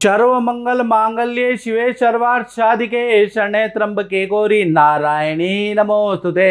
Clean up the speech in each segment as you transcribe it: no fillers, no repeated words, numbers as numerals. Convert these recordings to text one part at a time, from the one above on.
सर्व मंगल मांगल्ये शिवे सर्वार्थ साधिके शरण्ये त्र्यंबके गौरी नारायणी नमोस्तुते।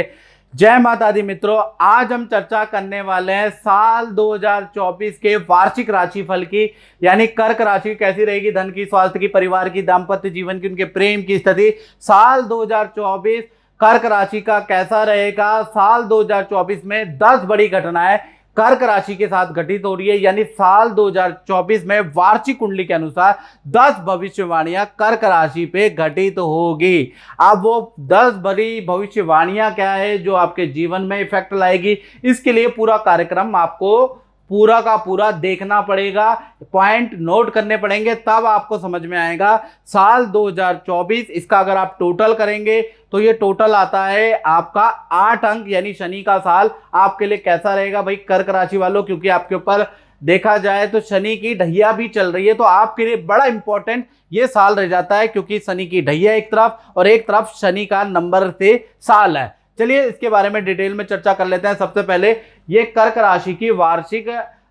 जय माता दी मित्रों, आज हम चर्चा करने वाले हैं साल 2024 के वार्षिक राशिफल की, यानी कर्क राशि कैसी रहेगी, धन की, स्वास्थ्य की, परिवार की, दाम्पत्य जीवन की, उनके प्रेम की स्थिति। साल 2024 कर्क राशि का कैसा रहेगा। साल 2024 में 10 बड़ी घटनाएं कर्क राशि के साथ घटित हो रही है, यानी साल 2024 में वार्षिक कुंडली के अनुसार 10 भविष्यवाणियां कर्क राशि पे घटित होगी। अब वो 10 बड़ी भविष्यवाणियां क्या है जो आपके जीवन में इफेक्ट लाएगी, इसके लिए पूरा कार्यक्रम आपको पूरा का पूरा देखना पड़ेगा, पॉइंट नोट करने पड़ेंगे, तब आपको समझ में आएगा। साल 2024 इसका अगर आप टोटल करेंगे तो ये टोटल आता है आपका 8 अंक, यानी शनि का साल आपके लिए कैसा रहेगा भाई कर्क राशि वालों, क्योंकि आपके ऊपर देखा जाए तो शनि की ढैया भी चल रही है, तो आपके लिए बड़ा इंपॉर्टेंट ये साल रह जाता है, क्योंकि शनि की ढैया एक तरफ और एक तरफ शनि का नंबर से साल है। चलिए इसके बारे में डिटेल में चर्चा कर लेते हैं। सबसे पहले ये कर्क राशि की वार्षिक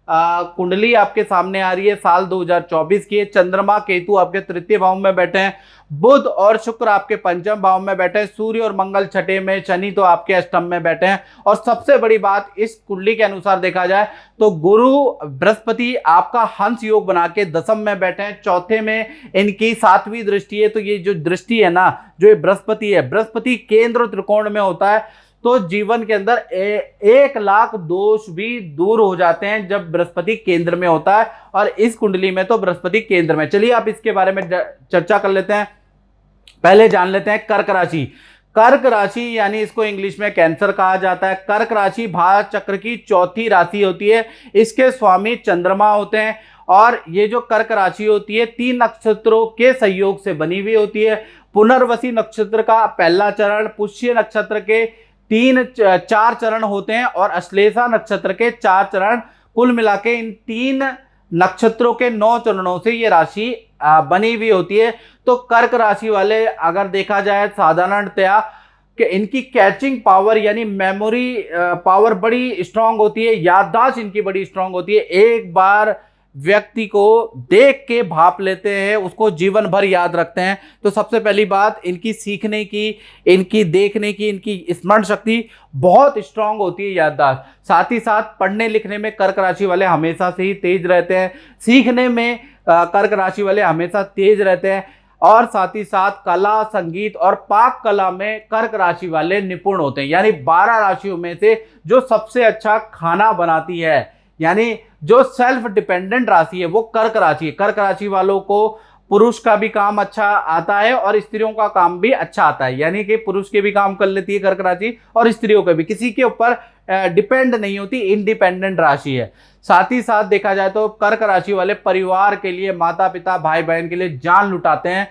कुंडली आपके सामने आ रही है साल 2024 की। चंद्रमा केतु आपके तृतीय भाव में बैठे हैं, बुध और शुक्र आपके पंचम भाव में बैठे हैं, सूर्य और मंगल छठे में, शनि तो आपके अष्टम में बैठे हैं। और सबसे बड़ी बात इस कुंडली के अनुसार देखा जाए तो गुरु बृहस्पति आपका हंस योग बना के दशम में बैठे हैं, चौथे में इनकी 7वीं दृष्टि है। तो ये जो दृष्टि है ना, जो ये बृहस्पति है, बृहस्पति केंद्र त्रिकोण में होता है, तो जीवन के अंदर 1 लाख दोष भी दूर हो जाते हैं जब बृहस्पति केंद्र में होता है, और इस कुंडली में तो बृहस्पति केंद्र में। चलिए आप इसके बारे में चर्चा कर लेते हैं। पहले जान लेते हैं कर्क राशि। कर्क राशि यानी इसको इंग्लिश में कैंसर कहा जाता है। कर्क राशि भारत चक्र की चौथी राशि होती है, इसके स्वामी चंद्रमा होते हैं, और ये जो कर्क राशि होती है 3 नक्षत्रों के सहयोग से बनी हुई होती है। पुनर्वसी नक्षत्र का पहला चरण, पुष्य नक्षत्र के 4 चरण होते हैं, और अश्लेषा नक्षत्र के 4 चरण। कुल मिला के इन 3 नक्षत्रों के 9 चरणों से ये राशि बनी हुई होती है। तो कर्क राशि वाले अगर देखा जाए साधारणतया कि इनकी कैचिंग पावर यानी मेमोरी पावर बड़ी स्ट्रांग होती है, याददाश्त इनकी बड़ी स्ट्रांग होती है। एक बार व्यक्ति को देख के भाप लेते हैं, उसको जीवन भर याद रखते हैं। तो सबसे पहली बात इनकी सीखने की, इनकी देखने की, इनकी स्मरण शक्ति बहुत स्ट्रांग होती है, याददाश्त। साथ ही साथ पढ़ने लिखने में कर्क राशि वाले हमेशा से ही तेज रहते हैं, सीखने में कर्क राशि वाले हमेशा तेज रहते हैं, और साथ ही साथ कला, संगीत और पाक कला में कर्क राशि वाले निपुण होते हैं। यानी 12 राशियों में से जो सबसे अच्छा खाना बनाती है, यानी जो सेल्फ डिपेंडेंट राशि है, वो कर्क राशि है। कर्क राशि वालों को पुरुष का भी काम अच्छा आता है और स्त्रियों का काम भी अच्छा आता है, यानी कि पुरुष के भी काम कर लेती है कर्क राशि, और स्त्रियों के भी, किसी के ऊपर डिपेंड नहीं होती, इंडिपेंडेंट राशि है। साथ ही साथ देखा जाए तो कर्क राशि वाले परिवार के लिए, माता पिता भाई बहन के लिए जान लुटाते हैं।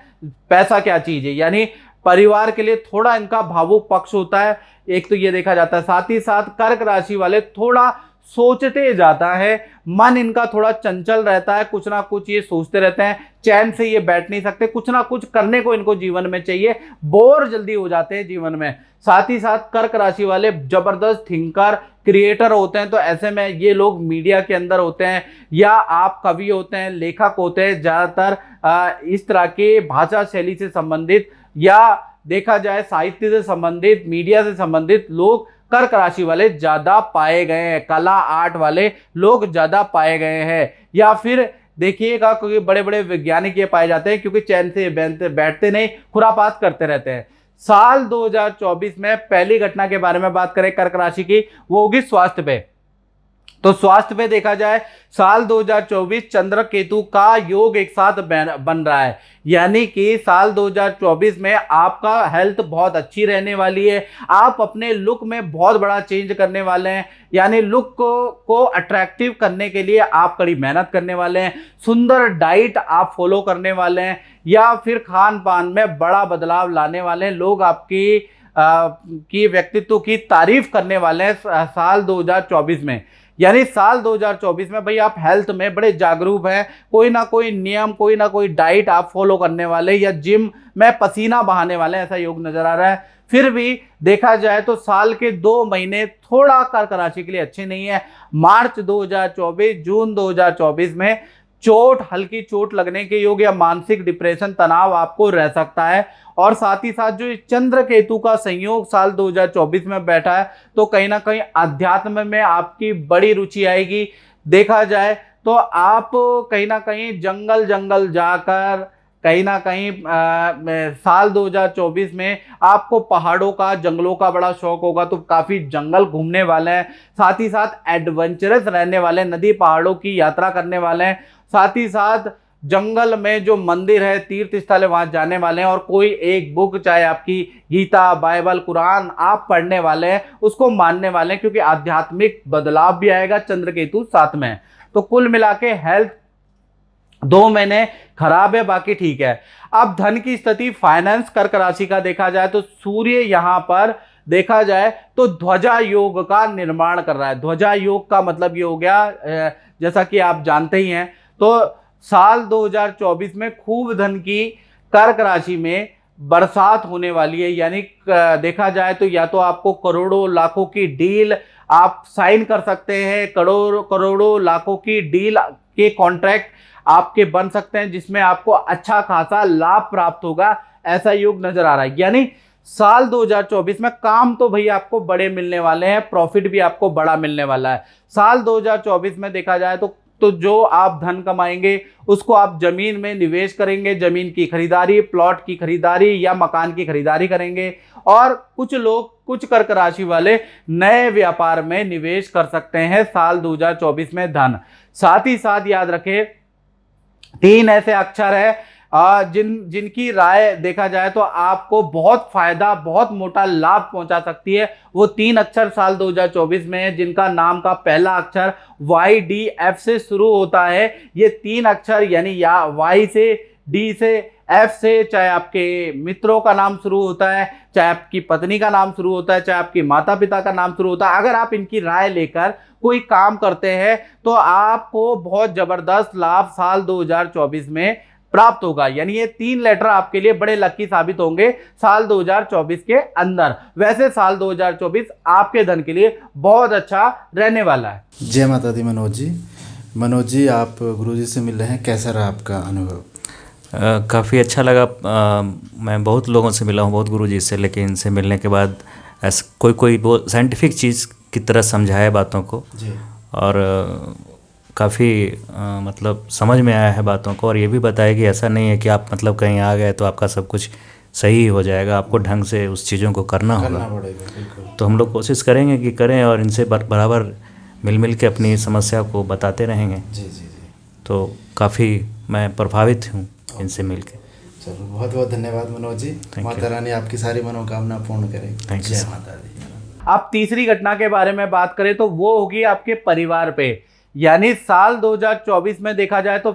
पैसा क्या चीज है, यानी परिवार के लिए थोड़ा इनका भावुक पक्ष होता है, एक तो ये देखा जाता है। साथ ही साथ कर्क राशि वाले थोड़ा सोचते जाता है, मन इनका थोड़ा चंचल रहता है, कुछ ना कुछ ये सोचते रहते हैं, चैन से ये बैठ नहीं सकते, कुछ ना कुछ करने को इनको जीवन में चाहिए, बोर जल्दी हो जाते हैं जीवन में। साथ ही साथ कर्क राशि वाले जबरदस्त थिंकर, क्रिएटर होते हैं, तो ऐसे में ये लोग मीडिया के अंदर होते हैं, या आप कवि होते हैं, लेखक होते हैं, ज़्यादातर इस तरह के भाषा शैली से संबंधित, या देखा जाए साहित्य से संबंधित, मीडिया से संबंधित लोग कर्क राशि वाले ज्यादा पाए गए हैं, कला आर्ट वाले लोग ज्यादा पाए गए हैं। या फिर देखिएगा क्योंकि बड़े बड़े वैज्ञानिक ये पाए जाते हैं, क्योंकि चैन से बैठते नहीं, खुरापात करते रहते हैं। साल 2024 में पहली घटना के बारे में बात करें कर्क राशि की, वो होगी स्वास्थ्य पे। तो स्वास्थ्य पे देखा जाए साल 2024 चंद्र केतु का योग एक साथ बन रहा है, यानी कि साल 2024 में आपका हेल्थ बहुत अच्छी रहने वाली है। आप अपने लुक में बहुत बड़ा चेंज करने वाले हैं, यानी लुक को अट्रैक्टिव करने के लिए आप कड़ी मेहनत करने वाले हैं, सुंदर डाइट आप फॉलो करने वाले हैं, या फिर खान पान में बड़ा बदलाव लाने वाले हैं। लोग आपकी व्यक्तित्व की तारीफ करने वाले हैं साल 2024 में। यानी साल 2024 में भाई आप हेल्थ में बड़े जागरूक हैं, कोई ना कोई नियम, कोई ना कोई डाइट आप फॉलो करने वाले, या जिम में पसीना बहाने वाले, ऐसा योग नजर आ रहा है। फिर भी देखा जाए तो साल के 2 महीने थोड़ा कर्क राशि के लिए अच्छे नहीं है। मार्च 2024, जून 2024 में चोट, हल्की चोट लगने के योग या मानसिक डिप्रेशन, तनाव आपको रह सकता है। और साथ ही साथ जो चंद्र केतु का संयोग साल 2024 में बैठा है, तो कहीं ना कहीं अध्यात्म में आपकी बड़ी रुचि आएगी। देखा जाए तो आप कहीं ना कहीं जंगल जाकर कहीं ना कहीं साल 2024 में आपको पहाड़ों का, जंगलों का बड़ा शौक होगा, तो काफ़ी जंगल घूमने वाले हैं। साथ ही साथ एडवेंचरस रहने वाले, नदी पहाड़ों की यात्रा करने वाले हैं। साथ ही साथ जंगल में जो मंदिर है, तीर्थ स्थल है, वहाँ जाने वाले हैं। और कोई एक बुक, चाहे आपकी गीता, बाइबल, कुरान आप पढ़ने वाले हैं, उसको मानने वाले हैं, क्योंकि आध्यात्मिक बदलाव भी आएगा। चंद्र केतु साथ में है, तो कुल मिला के हेल्थ 2 महीने खराब है, बाकी ठीक है। अब धन की स्थिति, फाइनेंस, कर्क राशि का देखा जाए तो सूर्य यहां पर देखा जाए तो ध्वजा योग का निर्माण कर रहा है। ध्वजा योग का मतलब ये हो गया, जैसा कि आप जानते ही हैं, तो साल 2024 में खूब धन की कर्क राशि में बरसात होने वाली है। यानी देखा जाए तो या तो आपको करोड़ों लाखों की डील आप साइन कर सकते हैं, करोड़ों लाखों की डील के कॉन्ट्रैक्ट आपके बन सकते हैं, जिसमें आपको अच्छा खासा लाभ प्राप्त होगा, ऐसा योग नजर आ रहा है। यानी साल 2024 में काम तो भैया आपको बड़े मिलने वाले हैं, प्रॉफिट भी आपको बड़ा मिलने वाला है। साल 2024 में देखा जाए तो जो आप धन कमाएंगे उसको आप जमीन में निवेश करेंगे, जमीन की खरीदारी, प्लॉट की खरीदारी या मकान की खरीदारी करेंगे। और कुछ लोग, कुछ कर्क राशि वाले नए व्यापार में निवेश कर सकते हैं साल 2024 में धन। साथ ही साथ याद रखें, 3 ऐसे अक्षर है जिनकी राय देखा जाए तो आपको बहुत फायदा, बहुत मोटा लाभ पहुंचा सकती है। वो 3 अक्षर साल 2024 में है, जिनका नाम का पहला अक्षर YDF से शुरू होता है। ये 3 अक्षर यानी या Y से, D से, F से, चाहे आपके मित्रों का नाम शुरू होता है, चाहे आपकी पत्नी का नाम शुरू होता है, चाहे आपके माता पिता का नाम शुरू होता है। अगर आप इनकी राय लेकर कोई काम करते हैं तो आपको बहुत जबरदस्त लाभ साल 2024 में प्राप्त होगा। यानी ये 3 लेटर आपके लिए बड़े लकी साबित होंगे साल 2024 के अंदर। वैसे साल 2024 आपके धन के लिए बहुत अच्छा रहने वाला है। जय माता दी मनोज जी। मनोज जी, आप गुरुजी से मिल रहे हैं, कैसा रहा आपका अनुभव? काफ़ी अच्छा लगा। मैं बहुत लोगों से मिला हूँ, बहुत गुरुजी से, लेकिन इनसे मिलने के बाद ऐसा कोई वो साइंटिफिक चीज़ की तरह समझाया बातों को जी। और काफ़ी मतलब समझ में आया है बातों को। और ये भी बताया कि ऐसा नहीं है कि आप मतलब कहीं आ गए तो आपका सब कुछ सही हो जाएगा, आपको ढंग से उस चीज़ों को करना होगा। तो हम लोग कोशिश करेंगे कि करें और इनसे बराबर मिल के अपनी समस्या को बताते रहेंगे। जी जी जी। तो काफ़ी मैं प्रभावित हूँ इनसे मिल के। चलो, बहुत बहुत धन्यवाद मनोज जी। माता रानी आपकी सारी मनोकामना पूर्ण करें। जय माता दी। अब तीसरी घटना के बारे में बात करें तो वो होगी आपके परिवार पे। यानी साल 2024 में देखा जाए तो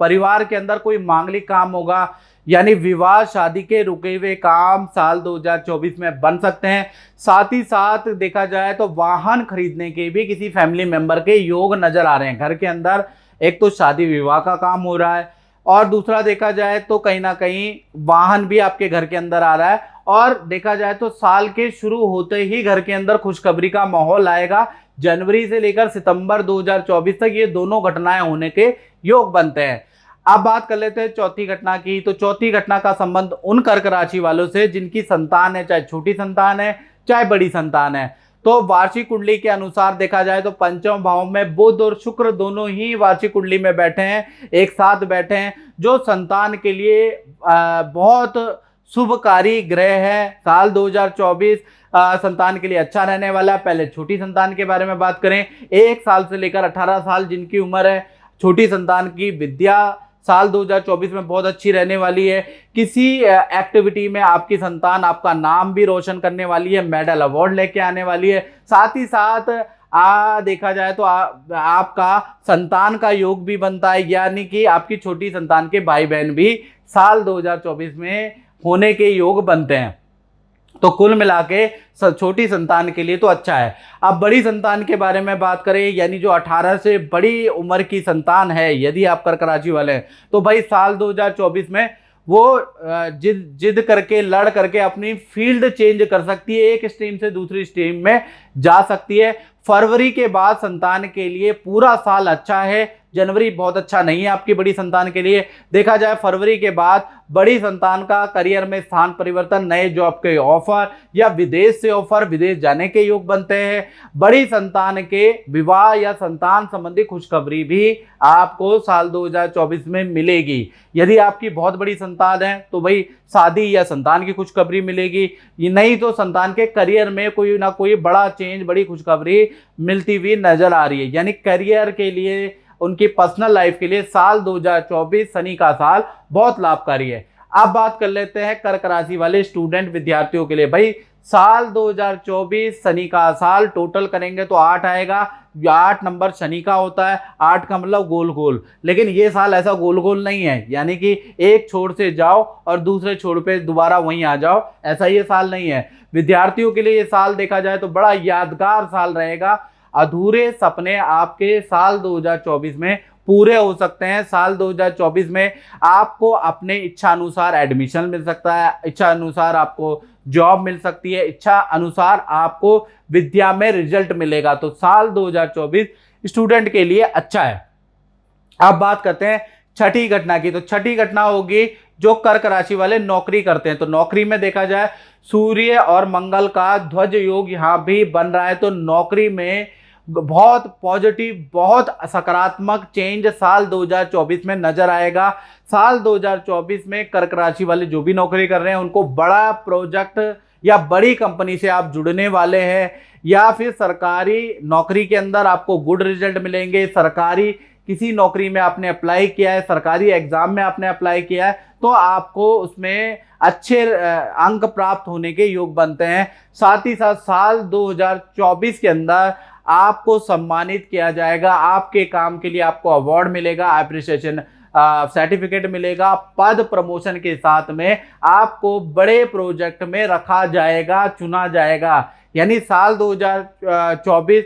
परिवार के अंदर कोई मांगलिक काम होगा, यानी विवाह शादी के रुके हुए काम साल 2024 में बन सकते हैं। साथ ही साथ देखा जाए तो वाहन खरीदने के भी किसी फैमिली मेंबर के योग नजर आ रहे हैं। घर के अंदर एक तो शादी विवाह का काम हो रहा है, और दूसरा देखा जाए तो कहीं ना कहीं वाहन भी आपके घर के अंदर आ रहा है। और देखा जाए तो साल के शुरू होते ही घर के अंदर खुशखबरी का माहौल आएगा। जनवरी से लेकर सितंबर 2024 तक ये दोनों घटनाएं होने के योग बनते हैं। अब बात कर लेते हैं चौथी घटना की। तो चौथी घटना का संबंध उन कर्क राशि वालों से जिनकी संतान है, चाहे छोटी संतान है चाहे बड़ी संतान है। तो वार्षिक कुंडली के अनुसार देखा जाए तो पंचम भाव में बुध और शुक्र दोनों ही वार्षिक कुंडली में बैठे हैं, एक साथ बैठे हैं, जो संतान के लिए बहुत शुभकारी ग्रह है। साल 2024 संतान के लिए अच्छा रहने वाला है। पहले छोटी संतान के बारे में बात करें, 1 साल से लेकर 18 साल जिनकी उम्र है, छोटी संतान की विद्या साल 2024 में बहुत अच्छी रहने वाली है। किसी एक्टिविटी में आपकी संतान आपका नाम भी रोशन करने वाली है, मेडल अवार्ड लेके आने वाली है। साथ ही साथ देखा जाए तो आपका संतान का योग भी बनता है, यानी कि आपकी छोटी संतान के भाई बहन भी साल 2024 में होने के योग बनते हैं। तो कुल मिला के छोटी संतान के लिए तो अच्छा है। अब बड़ी संतान के बारे में बात करें, यानी जो 18 से बड़ी उम्र की संतान है, यदि आप कर्क राशि वाले हैं तो भाई साल 2024 में वो जिद करके, लड़ करके अपनी फील्ड चेंज कर सकती है, एक स्ट्रीम से दूसरी स्ट्रीम में जा सकती है। फरवरी के बाद संतान के लिए पूरा साल अच्छा है। जनवरी बहुत अच्छा नहीं है आपकी बड़ी संतान के लिए। देखा जाए फरवरी के बाद बड़ी संतान का करियर में स्थान परिवर्तन, नए जॉब के ऑफर या विदेश से ऑफर, विदेश जाने के योग बनते हैं। बड़ी संतान के विवाह या संतान संबंधी खुशखबरी भी आपको साल 2024 में मिलेगी। यदि आपकी बहुत बड़ी संतान है तो भाई शादी या संतान की खुशखबरी मिलेगी, ये नहीं तो संतान के करियर में कोई ना कोई बड़ा चेंज, बड़ी खुशखबरी मिलती हुई नजर आ रही है। यानी करियर के लिए, उनकी पर्सनल लाइफ के लिए साल 2024 शनि का साल बहुत लाभकारी है। अब बात कर लेते हैं कर्क राशि वाले स्टूडेंट विद्यार्थियों के लिए। भाई साल 2024 शनि का साल, टोटल करेंगे तो 8 आएगा। 8 नंबर शनि का होता है, 8 का मतलब गोल गोल, लेकिन ये साल ऐसा गोल गोल नहीं है, यानी कि एक छोर से जाओ और दूसरे छोर पे दोबारा वहीं आ जाओ, ऐसा ये साल नहीं है। विद्यार्थियों के लिए ये साल देखा जाए तो बड़ा यादगार साल रहेगा। अधूरे सपने आपके साल 2024 में पूरे हो सकते हैं। साल 2024 में आपको अपने इच्छा अनुसार एडमिशन मिल सकता है, इच्छा अनुसार आपको जॉब मिल सकती है, इच्छा अनुसार आपको विद्या में रिजल्ट मिलेगा। तो साल 2024 स्टूडेंट के लिए अच्छा है। अब बात करते हैं छठी घटना की। तो छठी घटना होगी जो कर्क राशि वाले नौकरी करते हैं। तो नौकरी में देखा जाए सूर्य और मंगल का ध्वज योग यहाँ भी बन रहा है, तो नौकरी में बहुत पॉजिटिव, बहुत सकारात्मक चेंज साल 2024 में नजर आएगा। साल 2024 में कर्क राशि वाले जो भी नौकरी कर रहे हैं उनको बड़ा प्रोजेक्ट या बड़ी कंपनी से आप जुड़ने वाले हैं, या फिर सरकारी नौकरी के अंदर आपको गुड रिजल्ट मिलेंगे। सरकारी किसी नौकरी में आपने अप्लाई किया है, सरकारी एग्जाम में आपने अप्लाई किया है, तो आपको उसमें अच्छे अंक प्राप्त होने के योग बनते हैं। साथ ही साथ साल 2024 के अंदर आपको सम्मानित किया जाएगा, आपके काम के लिए आपको अवार्ड मिलेगा, अप्रिसिएशन सर्टिफिकेट मिलेगा, पद प्रमोशन के साथ में आपको बड़े प्रोजेक्ट में रखा जाएगा, चुना जाएगा। यानी साल 2024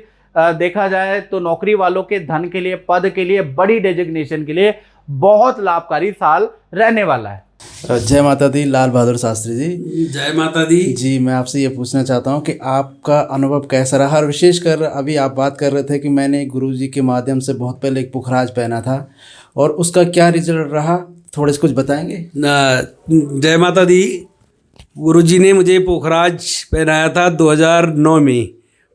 देखा जाए तो नौकरी वालों के धन के लिए, पद के लिए, बड़ी डेजिग्नेशन के लिए बहुत लाभकारी साल रहने वाला है। जय माता दी। लाल बहादुर शास्त्री जी। जय माता दी जी। मैं आपसे ये पूछना चाहता हूँ कि आपका अनुभव कैसा रहा, और विशेषकर अभी आप बात कर रहे थे कि मैंने गुरुजी के माध्यम से बहुत पहले एक पुखराज पहना था, और उसका क्या रिजल्ट रहा, थोड़े से कुछ बताएंगे? जय माता दी। गुरुजी ने मुझे पोखराज पहनाया था 2009 में।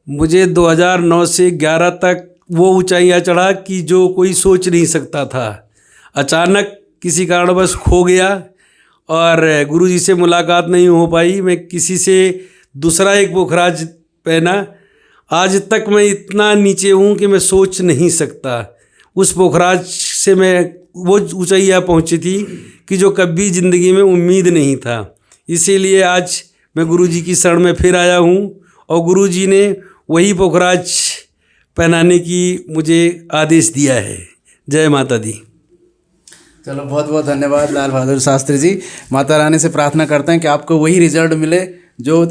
मुझे 2009 से 11 तक वो ऊंचाइयाँ चढ़ा कि जो कोई सोच नहीं सकता था। अचानक किसी कारणवश खो गया और गुरुजी से मुलाकात नहीं हो पाई। मैं किसी से दूसरा एक पोखराज पहना। आज तक मैं इतना नीचे हूँ कि मैं सोच नहीं सकता। उस पोखराज से मैं वो ऊंचाइयाँ पहुँची थी कि जो कभी ज़िंदगी में उम्मीद नहीं था। इसीलिए आज मैं गुरुजी की शरण में फिर आया हूँ, और गुरुजी ने वही पोखराज पहनाने की मुझे आदेश दिया है। जय माता दी। चलो, बहुत बहुत धन्यवाद लाल बहादुर शास्त्री जी। माता रानी से प्रार्थना करते हैं कि आपको वही रिजल्ट मिले जो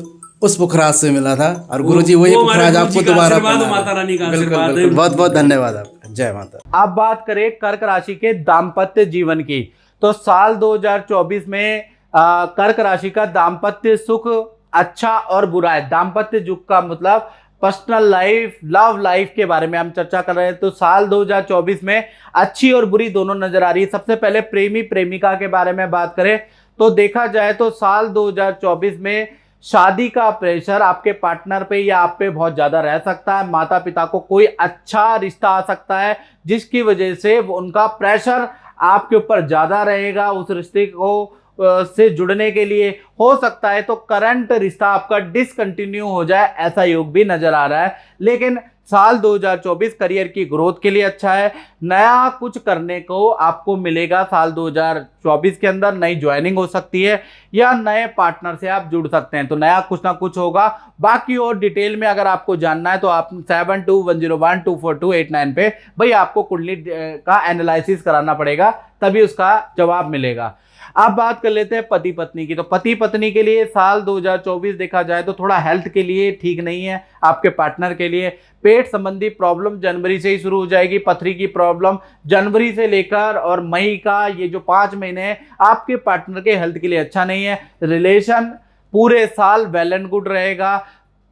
उस पुखराज से मिला था, और गुरुजी वही पुखराज आपको दोबारा माता रानी का बिल्कुल बिल्कुल। बहुत बहुत धन्यवाद आपका। जय माता। अब बात करें कर्क राशि के दाम्पत्य जीवन की। तो साल 2024 में कर्क राशि का दाम्पत्य सुख अच्छा और बुरा है। दाम्पत्य सुख का मतलब पर्सनल लाइफ, लव लाइफ के बारे में हम चर्चा कर रहे हैं। तो साल 2024 में अच्छी और बुरी दोनों नजर आ रही है। सबसे पहले प्रेमी प्रेमिका के बारे में बात करें तो देखा जाए तो साल 2024 में शादी का प्रेशर आपके पार्टनर पे या आप पे बहुत ज्यादा रह सकता है। माता पिता को कोई अच्छा रिश्ता आ सकता है जिसकी वजह से उनका प्रेशर आपके ऊपर ज्यादा रहेगा। उस रिश्ते को से जुड़ने के लिए हो सकता है तो करंट रिश्ता आपका डिसकंटिन्यू हो जाए, ऐसा योग भी नजर आ रहा है। लेकिन साल 2024 करियर की ग्रोथ के लिए अच्छा है। नया कुछ करने को आपको मिलेगा साल 2024 के अंदर। नई ज्वाइनिंग हो सकती है या नए पार्टनर से आप जुड़ सकते हैं, तो नया कुछ ना कुछ होगा। बाकी और डिटेल में अगर आपको जानना है तो आप 7210124289 पे भाई आपको कुंडली का एनालिसिस कराना पड़ेगा, तभी उसका जवाब मिलेगा। अब बात कर लेते हैं पति पत्नी की। तो पति पत्नी के लिए साल 2024 देखा जाए तो थोड़ा हेल्थ के लिए ठीक नहीं है। आपके पार्टनर के लिए पेट संबंधी प्रॉब्लम जनवरी से ही शुरू हो जाएगी। पथरी की प्रॉब्लम जनवरी से लेकर और मई का ये जो 5 महीने हैं आपके पार्टनर के हेल्थ के लिए अच्छा नहीं है। रिलेशन पूरे साल वेल एंड गुड रहेगा।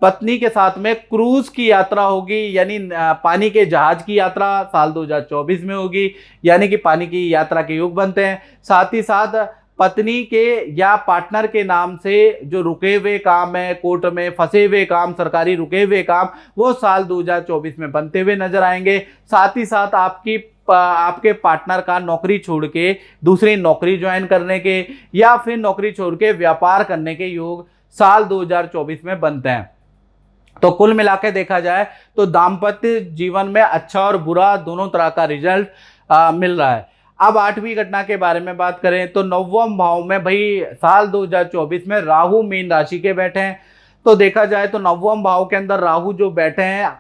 पत्नी के साथ में क्रूज की यात्रा होगी, यानी पानी के जहाज की यात्रा साल 2024 में होगी, यानी कि पानी की यात्रा के योग बनते हैं। साथ ही साथ पत्नी के या पार्टनर के नाम से जो रुके हुए काम है, कोर्ट में फंसे हुए काम, सरकारी रुके हुए काम, वो साल 2024 में बनते हुए नजर आएंगे। साथ ही साथ आपके पार्टनर का नौकरी छोड़ के दूसरी नौकरी ज्वाइन करने के या फिर नौकरी छोड़ के व्यापार करने के योग साल 2024 में बनते हैं। तो कुल मिला के देखा जाए तो दाम्पत्य जीवन में अच्छा और बुरा दोनों तरह का रिजल्ट मिल रहा है। अब 8वीं घटना के बारे में बात करें तो 9वें भाव में भाई साल 2024 में राहु मीन राशि के बैठे हैं। तो देखा जाए तो 9वें भाव के अंदर राहु जो बैठे हैं,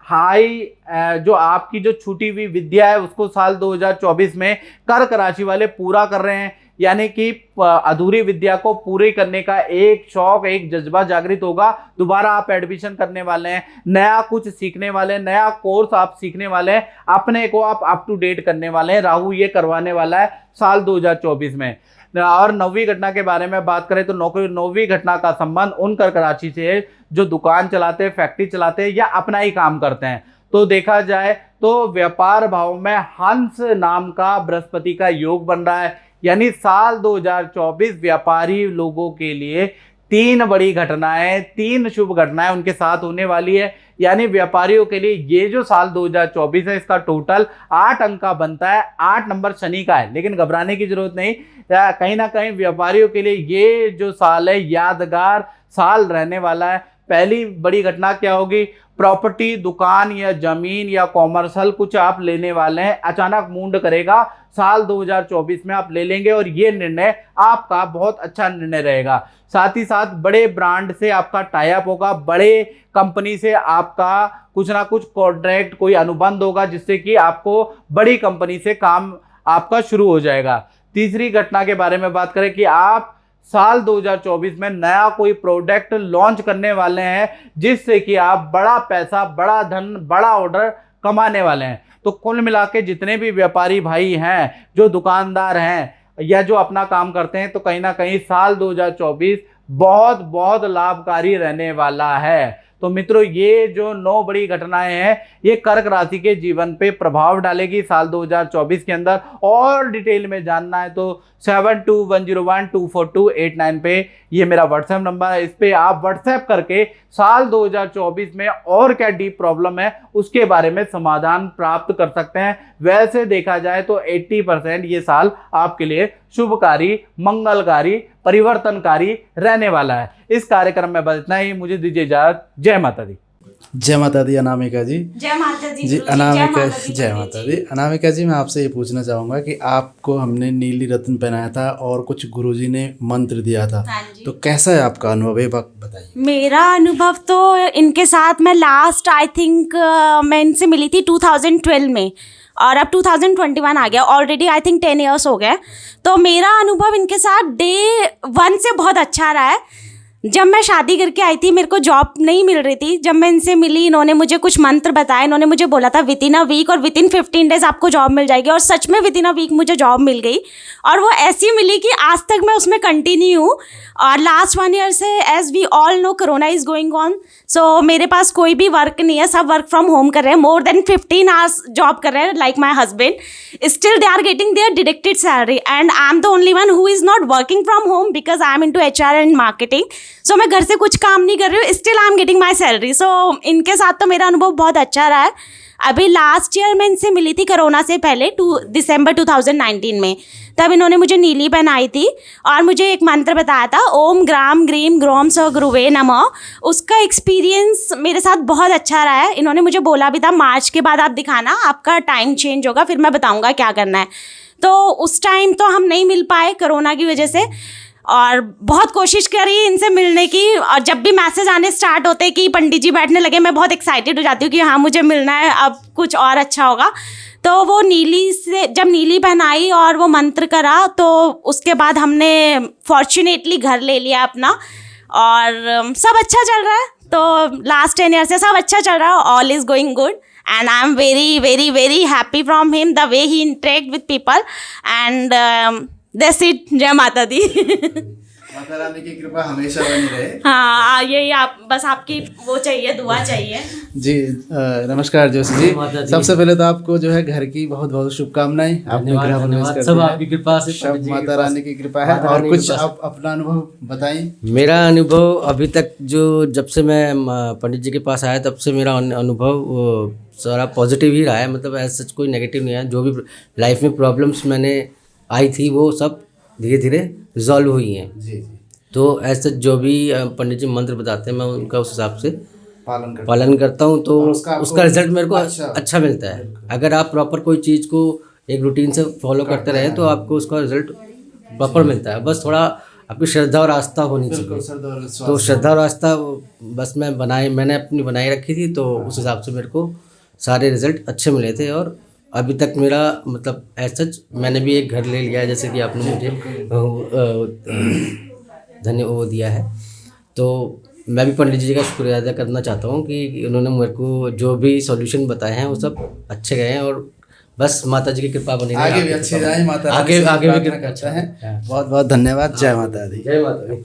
जो आपकी जो छूटी हुई विद्या है उसको साल 2024 में कर्क राशि वाले पूरा कर रहे हैं, यानी कि अधूरी विद्या को पूरी करने का एक शौक, एक जज्बा जागृत होगा। दोबारा आप एडमिशन करने वाले हैं, नया कुछ सीखने वाले हैं, नया कोर्स आप सीखने वाले हैं, अपने को आप अप टू डेट करने वाले हैं। राहु ये करवाने वाला है साल 2024 में। और 9वीं घटना के बारे में बात करें तो 9वीं घटना का संबंध उन कर्क राशि से है जो दुकान चलाते हैं, फैक्ट्री चलाते हैं या अपना ही काम करते हैं। तो देखा जाए तो व्यापार भाव में हंस नाम का बृहस्पति का योग बन रहा है, यानी साल 2024 व्यापारी लोगों के लिए 3 बड़ी घटनाएं, 3 शुभ घटनाएं उनके साथ होने वाली है। यानी व्यापारियों के लिए ये जो साल 2024 है इसका टोटल 8 अंक का बनता है। 8 नंबर शनि का है, लेकिन घबराने की जरूरत नहीं। कहीं ना कहीं व्यापारियों के लिए ये जो साल है यादगार साल रहने वाला है। पहली बड़ी घटना क्या होगी, प्रॉपर्टी, दुकान या जमीन या कॉमर्शियल कुछ आप लेने वाले हैं, अचानक मूड करेगा, साल 2024 में आप ले लेंगे और ये निर्णय आपका बहुत अच्छा निर्णय रहेगा। साथ ही साथ बड़े ब्रांड से आपका टाई अप होगा, बड़े कंपनी से आपका कुछ ना कुछ कॉन्ट्रैक्ट, कोई अनुबंध होगा जिससे कि आपको बड़ी कंपनी से काम आपका शुरू हो जाएगा। तीसरी घटना के बारे में बात करें कि आप साल 2024 में नया कोई प्रोडक्ट लॉन्च करने वाले हैं जिससे कि आप बड़ा पैसा, बड़ा धन, बड़ा ऑर्डर कमाने वाले हैं। तो कुल मिला के जितने भी व्यापारी भाई हैं, जो दुकानदार हैं या जो अपना काम करते हैं, तो कहीं ना कहीं साल 2024 बहुत बहुत लाभकारी रहने वाला है। तो मित्रों, ये जो 9 बड़ी घटनाएं हैं ये कर्क राशि के जीवन पे प्रभाव डालेगी साल 2024 के अंदर। और डिटेल में जानना है तो 7210124289 पे ये मेरा व्हाट्सएप नंबर है, इस पे आप व्हाट्सएप करके साल 2024 में और क्या डीप प्रॉब्लम है उसके बारे में समाधान प्राप्त कर सकते हैं। वैसे देखा जाए तो 80% ये साल आपके लिए शुभकारी, मंगलकारी, परिवर्तनकारी रहने वाला है। इस कार्यक्रम में बस इतना ही, मुझे दीजिए इजाजत। जय माता दी। जय माता दी अनामिका जी। जय माता दी जी अनामिका, जय माता दी। अनामिका जी, मैं आपसे ये पूछना चाहूँगा कि आपको हमने नीली रत्न पहनाया था और कुछ गुरुजी ने मंत्र दिया था, तो कैसा है आपका अनुभव, ये बात बताइए। मेरा अनुभव तो इनके साथ मैं लास्ट आई थिंक मैं इनसे मिली थी 2012 में और अब 2021 आ गया, ऑलरेडी आई थिंक 10 ईयर्स हो गए। तो मेरा अनुभव इनके साथ डे 1 से बहुत अच्छा रहा है। जब मैं शादी करके आई थी मेरे को जॉब नहीं मिल रही थी, जब मैं इनसे मिली इन्होंने मुझे कुछ मंत्र बताए, इन्होंने मुझे बोला था विद इन अ वीक और विद इन 15 डेज आपको जॉब मिल जाएगी, और सच में विद इन अ वीक मुझे जॉब मिल गई और वो ऐसी मिली कि आज तक मैं उसमें कंटिन्यू हूँ। और लास्ट 1 ईयर से as we all know corona is going on, so मेरे पास कोई भी वर्क नहीं है, सब वर्क फ्रॉम होम कर रहे हैं, मोर देन 15 आवर्स जॉब कर रहे हैं like my husband, still they are getting their deducted salary and I am the only one who is not working from home because I am into HR and marketing. So मैं घर से कुछ काम नहीं कर रही हूँ, still I am getting my salary. So इनके साथ तो मेरा अनुभव बहुत अच्छा रहा है। अभी लास्ट ईयर मैं इनसे मिली थी कोरोना से पहले, दिसंबर 2019 में, तब इन्होंने मुझे नीली पहनाई थी और मुझे एक मंत्र बताया था, ओम ग्राम ग्रीम ग्रोम स गुरुवे नमः। उसका एक्सपीरियंस मेरे साथ बहुत अच्छा रहा है। इन्होंने मुझे बोला भी था मार्च के बाद आप दिखाना, आपका टाइम चेंज होगा, फिर मैं बताऊँगा क्या करना है। तो उस टाइम तो हम नहीं मिल पाए कोरोना की वजह से, और बहुत कोशिश करी इनसे मिलने की, और जब भी मैसेज आने स्टार्ट होते कि पंडित जी बैठने लगे, मैं बहुत एक्साइटेड हो जाती हूँ कि हाँ मुझे मिलना है, अब कुछ और अच्छा होगा। तो वो नीली से जब नीली पहनाई और वो मंत्र करा, तो उसके बाद हमने फॉर्चुनेटली घर ले लिया अपना, और सब अच्छा चल रहा है। तो लास्ट 10 ईयर से सब अच्छा चल रहा है, all is going good and I am very very very happy from him, the way he interact with people and that's it. जय माता दी। माता रानी की कृपा हमेशा बनी रहे। हाँ यही आप बस आपकी वो चाहिए, दुआ चाहिए। जी नमस्कार जोशी जी, सबसे पहले तो आपको जो है घर की बहुत बहुत शुभकामनाएं। आपने गृह प्रवेश कर सब दिया है। आपकी कृपा से, सब माता रानी की कृपा है। और कुछ आप अपना अनुभव बताएं। मेरा अनुभव अभी तक जो जब से मैं पंडित जी के पास आया तब से मेरा अनुभव वो सारा पॉजिटिव ही रहा है। मतलब ऐसा सच कोई नेगेटिव नहीं है। जो भी लाइफ में प्रॉब्लम्स मैंने आई थी वो सब धीरे धीरे रिजॉल्व हुई हैं। जी तो ऐसे जो भी पंडित जी मंत्र बताते हैं मैं उनका उस हिसाब से पालन पालन करता हूँ, तो और उसका उसका रिजल्ट मेरे को अच्छा अच्छा मिलता है। अगर आप प्रॉपर कोई चीज़ को एक रूटीन से फॉलो करते रहें तो आपको उसका रिजल्ट प्रॉपर मिलता है। बस थोड़ा आपकी श्रद्धा और आस्था होनी चाहिए। तो श्रद्धा और आस्था बस मैंने अपनी बनाई रखी थी, तो उस हिसाब से मेरे को सारे रिजल्ट अच्छे मिले थे। और अभी तक मेरा मतलब ऐसा मैंने भी एक घर ले लिया है, जैसे कि आपने मुझे धन्य वो दिया है। तो मैं भी पंडित जी का शुक्रिया अदा करना चाहता हूँ कि उन्होंने मेरे को जो भी सॉल्यूशन बताए हैं वो सब अच्छे गए हैं। और बस माता जी की कृपा बनी रहे। आगे भी अच्छे जाए। माता रानी आगे से आगे भी प्रार्थना करते हैं। बहुत बहुत धन्यवाद। जय माता दी। जय माता दी।